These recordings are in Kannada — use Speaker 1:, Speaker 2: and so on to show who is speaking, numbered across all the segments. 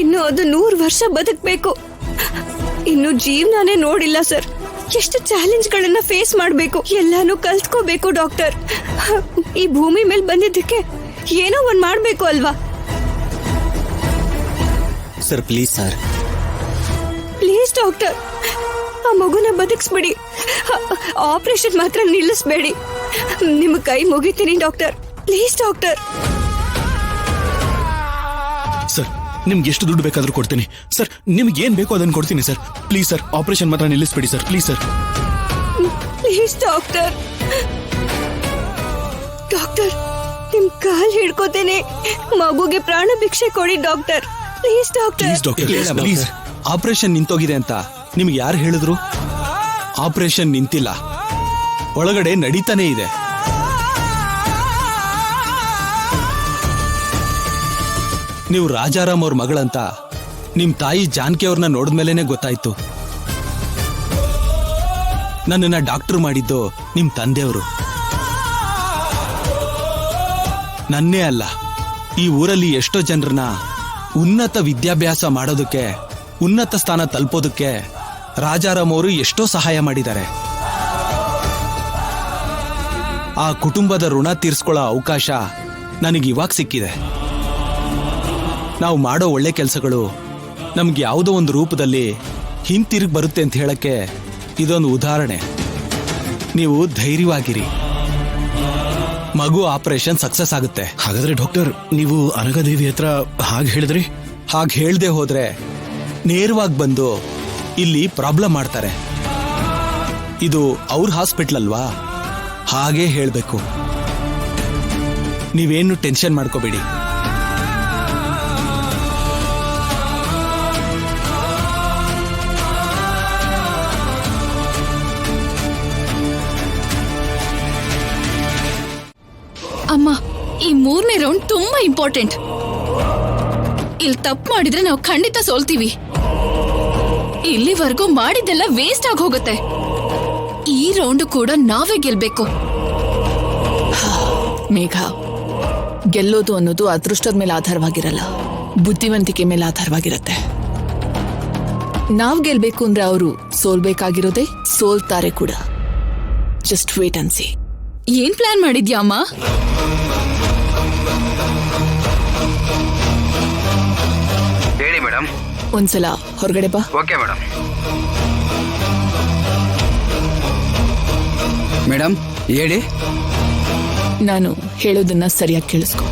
Speaker 1: ಇನ್ನು ಅದು 100 ವರ್ಷ ಬದುಕಬೇಕು. ಇನ್ನು ಜೀವನನೇ ನೋಡಿಲ್ಲ ಸರ್. ಎಷ್ಟು ಚಾಲೆಂಜ್ಗಳನ್ನ ಫೇಸ್ ಮಾಡಬೇಕು, ಎಲ್ಲಾನು ಕಲ್ತ್ಕೋಬೇಕು ಡಾಕ್ಟರ್. ಈ ಭೂಮಿ ಮೇಲೆ ಬಂದಿದ್ದಕ್ಕೆ ಏನೋ ಒಂದ್ ಮಾಡ್ಬೇಕು ಅಲ್ವಾ
Speaker 2: sir? Please sir,
Speaker 1: please doctor, ಆ ಮಗುನ ಬದುಕಿಸ್ಬಿಡಿ. ಆಪರೇಷನ್ ಮಾತ್ರ ನಿಲ್ಲಿಸ್ಬೇಡಿ. ನಿಮ್ಮ ಕೈ ಮುಗಿತೀನಿ ಡಾಕ್ಟರ್, ಪ್ಲೀಸ್ ಡಾಕ್ಟರ್.
Speaker 3: ಸರ್, ನಿಮ್ಗೆ ಎಷ್ಟು ದುಡ್ಡು ಬೇಕಾದ್ರೂ ಕೊಡ್ತೀನಿ ಸರ್. ನಿಮ್ಗೆ ಏನ್ ಬೇಕೋ ಅದನ್ನ ಕೊಡ್ತೀನಿ ಸರ್. ಪ್ಲೀಸ್ ಸರ್, ಆಪರೇಷನ್ ಮಾತ್ರ ನಿಲ್ಲಿಸ್ಬೇಡಿ sir, please sir.
Speaker 1: Please doctor. Doctor, ನಿಮ್ ಕಾಲ್ ಹಿಡ್ಕೋತೇನೆ, ಮಗುಗೆ ಪ್ರಾಣ ಭಿಕ್ಷೆ ಕೊಡಿ doctor, please doctor.
Speaker 3: Please doctor, please.
Speaker 2: Operation ನಿಂತೋಗಿದೆ ಅಂತ ನಿಮ್ಗೆ ಯಾರು ಹೇಳಿದ್ರು? ಆಪರೇಷನ್ ನಿಂತಿಲ್ಲ, ಒಳಗಡೆ ನಡೀತಾನೆ ಇದೆ. ನೀವು ರಾಜಾರಾಮ್ ಅವ್ರ ಮಗಳಂತ ನಿಮ್ ತಾಯಿ ಜಾನಕಿ ಅವ್ರನ್ನ ನೋಡಿದ್ಮೇಲೆನೆ ಗೊತ್ತಾಯ್ತು. ನನ್ನನ್ನ ಡಾಕ್ಟರ್ ಮಾಡಿದ್ದು ನಿಮ್ ತಂದೆಯವರು, ನನ್ನೇ ಅಲ್ಲ. ಈ ಊರಲ್ಲಿ ಎಷ್ಟೋ ಜನರನ್ನ ಉನ್ನತ ವಿದ್ಯಾಭ್ಯಾಸ ಮಾಡೋದಕ್ಕೆ, ಉನ್ನತ ಸ್ಥಾನ ತಲುಪೋದಕ್ಕೆ ರಾಜಾರಾಮ್ ಅವರು ಎಷ್ಟೋ ಸಹಾಯ ಮಾಡಿದ್ದಾರೆ. ಆ ಕುಟುಂಬದ ಋಣ ತೀರ್ಸ್ಕೊಳ್ಳೋ ಅವಕಾಶ ನನಗೆ ಇವಾಗ ಸಿಕ್ಕಿದೆ. ನಾವು ಮಾಡೋ ಒಳ್ಳೆ ಕೆಲಸಗಳು ನಮ್ಗೆ ಯಾವುದೋ ಒಂದು ರೂಪದಲ್ಲಿ ಹಿಂತಿರುಗಿ ಬರುತ್ತೆ ಅಂತ ಹೇಳಕ್ಕೆ ಇದೊಂದು ಉದಾಹರಣೆ. ನೀವು ಧೈರ್ಯವಾಗಿರಿ, ಮಗು ಆಪರೇಷನ್ ಸಕ್ಸಸ್ ಆಗುತ್ತೆ.
Speaker 3: ಹಾಗಾದ್ರೆ ಡಾಕ್ಟರ್, ನೀವು ಅನಘಾದೇವಿ ಹತ್ರ ಹಾಗೆ ಹೇಳಿದ್ರಿ?
Speaker 2: ಹಾಗೆ ಹೇಳ್ದೆ ಹೋದ್ರೆ ನೇರವಾಗಿ ಬಂದು ಇಲ್ಲಿ ಪ್ರಾಬ್ಲಮ್ ಮಾಡ್ತಾರೆ. ಇದು ಅವ್ರ ಹಾಸ್ಪಿಟಲ್ ಅಲ್ವಾ, ಹಾಗೇ ಹೇಳಬೇಕು. ನೀವೇನು ಟೆನ್ಷನ್ ಮಾಡ್ಕೋಬೇಡಿ.
Speaker 4: ಅಮ್ಮ, ಈ 3ನೇ ರೌಂಡ್ ತುಂಬಾ ಇಂಪಾರ್ಟೆಂಟ್. ಇಲ್ಲಿ ತಪ್ಪು ಮಾಡಿದ್ರೆ ನಾವು ಖಂಡಿತ ಸೋಲ್ತೀವಿ. ಇಲ್ಲಿವರೆಗೂ ಮಾಡಿದ್ದೆಲ್ಲ ವೇಸ್ಟ್ ಆಗಿ ಹೋಗುತ್ತೆ. ಈ ರೌಂಡ್ ಕೂಡ ನಾವೇ ಗೆಲ್ಬೇಕು.
Speaker 5: ಮೇಘ, ಗೆಲ್ಲೋದು ಅನ್ನೋದು ಅದೃಷ್ಟದ ಮೇಲೆ ಆಧಾರವಾಗಿರಲ್ಲ, ಬುದ್ಧಿವಂತಿಕೆ ಮೇಲೆ ಆಧಾರವಾಗಿರತ್ತೆ. ನಾವ್ ಗೆಲ್ಬೇಕು ಅಂದ್ರೆ ಅವರು ಸೋಲ್ಬೇಕಾಗಿರೋದೇ, ಸೋಲ್ತಾರೆ ಕೂಡ. Just wait and see.
Speaker 4: ಏನ್ ಪ್ಲಾನ್ ಮಾಡಿದ್ಯಾ ಅಮ್ಮ?
Speaker 6: ಹೇಳಿ ಮೇಡಮ್.
Speaker 5: ಒಂದ್ಸಲ ಹೊರಗಡೆ ಬಾ.
Speaker 6: Okay madam. ಮೇಡಮ್ ಹೇಳಿ.
Speaker 5: ನಾನು ಹೇಳೋದನ್ನ ಸರಿಯಾಗಿ ಕೇಳಿಸ್ಕೊ.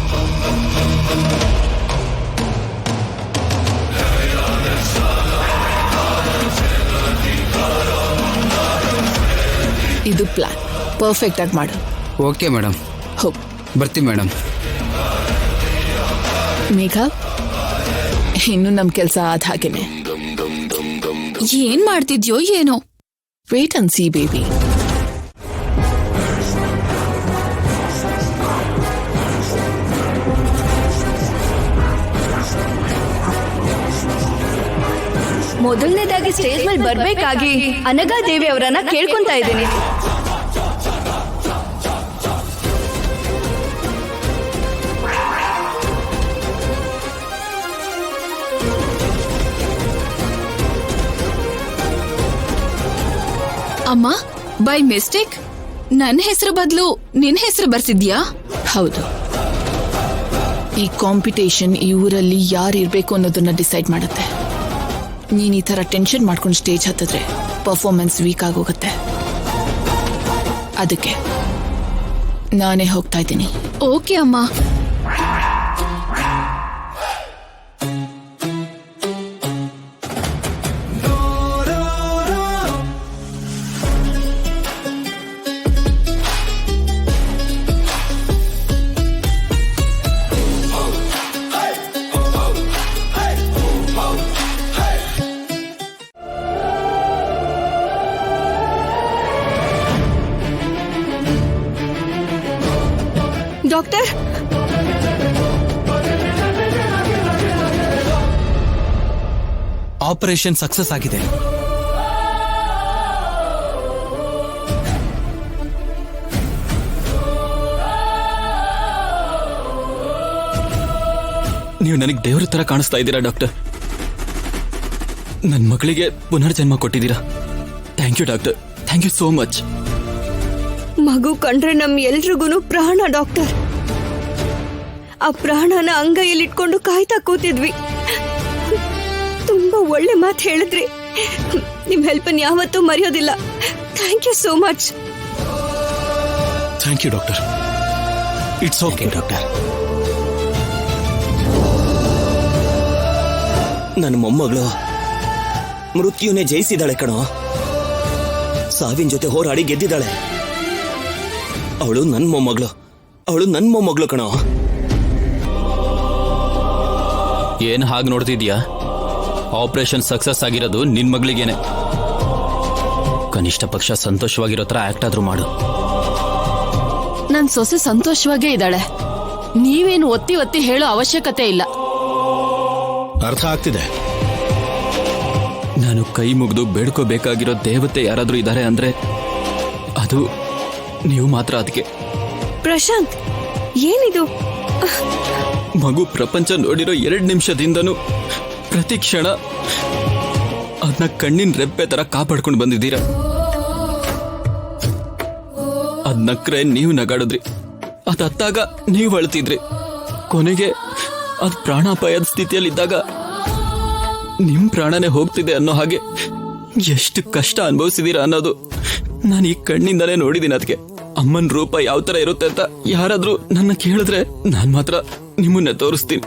Speaker 5: ಇದು ಪ್ಲಾನ್ ಪರ್ಫೆಕ್ಟ್ ಆಗಿ ಮಾಡು.
Speaker 6: Okay madam.
Speaker 5: ಹೋಗ್
Speaker 6: ಬರ್ತೀವಿ ಮೇಡಮ್.
Speaker 5: ಮೇಘ, ಇನ್ನು ನಮ್ ಕೆಲಸ ಆದ ಹಾಗೇನೆ.
Speaker 4: ಏನ್ ಮಾಡ್ತಿದ್ಯೋ ಏನೋ.
Speaker 5: Wait and see baby.
Speaker 1: ಮೊದಲನೇದಾಗಿ ಸ್ಟೇಜ್ ಮೇಲೆ ಬರ್ಬೇಕಾಗಿ ಅನಘಾದೇವಿ ಅವರನ್ನ ಕೇಳ್ಕೊಂತಾ ಇದ್ದೀನಿ.
Speaker 4: ಅಮ್ಮ, ಬೈ ಮಿಸ್ಟೇಕ್ ನನ್ನ ಹೆಸರು ಬದಲು ನಿನ್ ಹೆಸರು ಬರ್ಸಿದ್ಯಾ?
Speaker 5: ಹೌದು. ಈ ಕಾಂಪಿಟೇಷನ್ ಈ ಊರಲ್ಲಿ ಯಾರು ಇರ್ಬೇಕು ಅನ್ನೋದನ್ನ ಡಿಸೈಡ್ ಮಾಡುತ್ತೆ. ನೀನ್ ಈ ತರ ಟೆನ್ಷನ್ ಮಾಡ್ಕೊಂಡು ಸ್ಟೇಜ್ ಹತ್ತಿದ್ರೆ ಪರ್ಫಾರ್ಮೆನ್ಸ್ ವೀಕ್ ಆಗೋಗುತ್ತೆ. ಅದಕ್ಕೆ ನಾನೇ ಹೋಗ್ತಾ ಇದ್ದೀನಿ.
Speaker 4: ಓಕೆ ಅಮ್ಮ.
Speaker 1: ಡಾಕ್ಟರ್,
Speaker 2: ಆಪರೇಷನ್ ಸಕ್ಸಸ್ ಆಗಿದೆ.
Speaker 3: ನೀವು ನನಗೆ ದೇವ್ರ ತರ ಕಾಣಿಸ್ತಾ ಇದ್ದೀರಾ ಡಾಕ್ಟರ್. ನನ್ನ ಮಗಳಿಗೆ ಪುನರ್ಜನ್ಮ ಕೊಟ್ಟಿದ್ದೀರಾ. Thank you doctor, thank you so much.
Speaker 1: ಮಗು ಕಂಡ್ರೆ ನಮ್ ಎಲ್ರಿಗೂ ಪ್ರಾಣ ಡಾಕ್ಟರ್. ಆ ಪ್ರಾಣನ ಅಂಗೈಯಲ್ಲಿಟ್ಕೊಂಡು ಕಾಯ್ತಾ ಕೂತಿದ್ವಿ. ತುಂಬಾ ಒಳ್ಳೆ ಮಾತು ಹೇಳಿದ್ರಿ. ನಿಮ್ ಹೆಲ್ಪನ್ ಯಾವತ್ತೂ ಮರೆಯೋದಿಲ್ಲ. Thank you so much.
Speaker 3: Thank you doctor. It's okay doctor.
Speaker 7: ನನ್ನ ಮೊಮ್ಮಗಳು ಮೃತ್ಯುನೇ ಜಯಿಸಿದಾಳೆ ಕಣೋ. ಸಾವಿನ ಜೊತೆ ಹೋರಾಡಿ ಗೆದ್ದಿದ್ದಾಳೆ. ಅವಳು ನನ್ನ ಮೊಮ್ಮಗಳು ಕಣೋ.
Speaker 8: ಏನ್ ಹಾಗೆ ನೋಡ್ತಿದ್ಯಾ? ಆಪರೇಷನ್ ಸಕ್ಸಸ್ ಆಗಿರೋದು ನಿನ್ ಮಗಳಿಗೇನೆ. ಕನಿಷ್ಠ ಪಕ್ಷ ಸಂತೋಷವಾಗಿರೋ ತರ ಆಕ್ಟ್ ಆದ್ರೂ ಮಾಡು.
Speaker 5: ನನ್ ಸೊಸೆ ಸಂತೋಷವಾಗೇ ಇದ್ದಾಳೆ. ನೀವೇನು ಒತ್ತಿ ಒತ್ತಿ ಹೇಳೋ ಅವಶ್ಯಕತೆ ಇಲ್ಲ.
Speaker 3: ಅರ್ಥ ಆಗ್ತಿದೆ.
Speaker 8: ನಾನು ಕೈ ಮುಗಿದು ಬೇಡ್ಕೋಬೇಕಾಗಿರೋ ದೇವತೆ ಯಾರಾದ್ರೂ ಇದ್ದಾರೆ ಅಂದ್ರೆ ಅದು ನೀವು ಮಾತ್ರ. ಅದಕ್ಕೆ
Speaker 1: ಪ್ರಶಾಂತ್, ಏನಿದು?
Speaker 8: ಮಗು ಪ್ರಪಂಚ ನೋಡಿರೋ 2 ನಿಮಿಷದಿಂದನೂ ಪ್ರತಿ ಕ್ಷಣ ಅದನ್ನ ಕಣ್ಣಿನ ರೆಪ್ಪೆ ತರ ಕಾಪಾಡ್ಕೊಂಡು ಬಂದಿದ್ದೀರಾ. ಅದ್ ನಕ್ರೆ ನೀವು ನಗಾಡಿದ್ರಿ, ಅದ್ ಹತ್ತಾಗ ನೀವು ಅಳ್ತಿದ್ರಿ. ಕೊನೆಗೆ ಅದ್ ಪ್ರಾಣಾಪಾಯದ ಸ್ಥಿತಿಯಲ್ಲಿದ್ದಾಗ ನಿಮ್ ಪ್ರಾಣನೇ ಹೋಗ್ತಿದೆ ಅನ್ನೋ ಹಾಗೆ ಎಷ್ಟು ಕಷ್ಟ ಅನುಭವಿಸಿದೀರಾ ಅನ್ನೋದು ನಾನು ಈ ಕಣ್ಣಿಂದಲೇ ನೋಡಿದ್ದೀನಿ. ಅದಕ್ಕೆ ಅಮ್ಮನ ರೂಪ ಯಾವ ತರ ಇರುತ್ತೆ ಅಂತ ಯಾರಾದ್ರೂ ನನ್ನ ಕೇಳಿದ್ರೆ ನಾನ್ ಮಾತ್ರ ನಿಮ್ಮನ್ನೇ ತೋರಿಸ್ತೀನಿ.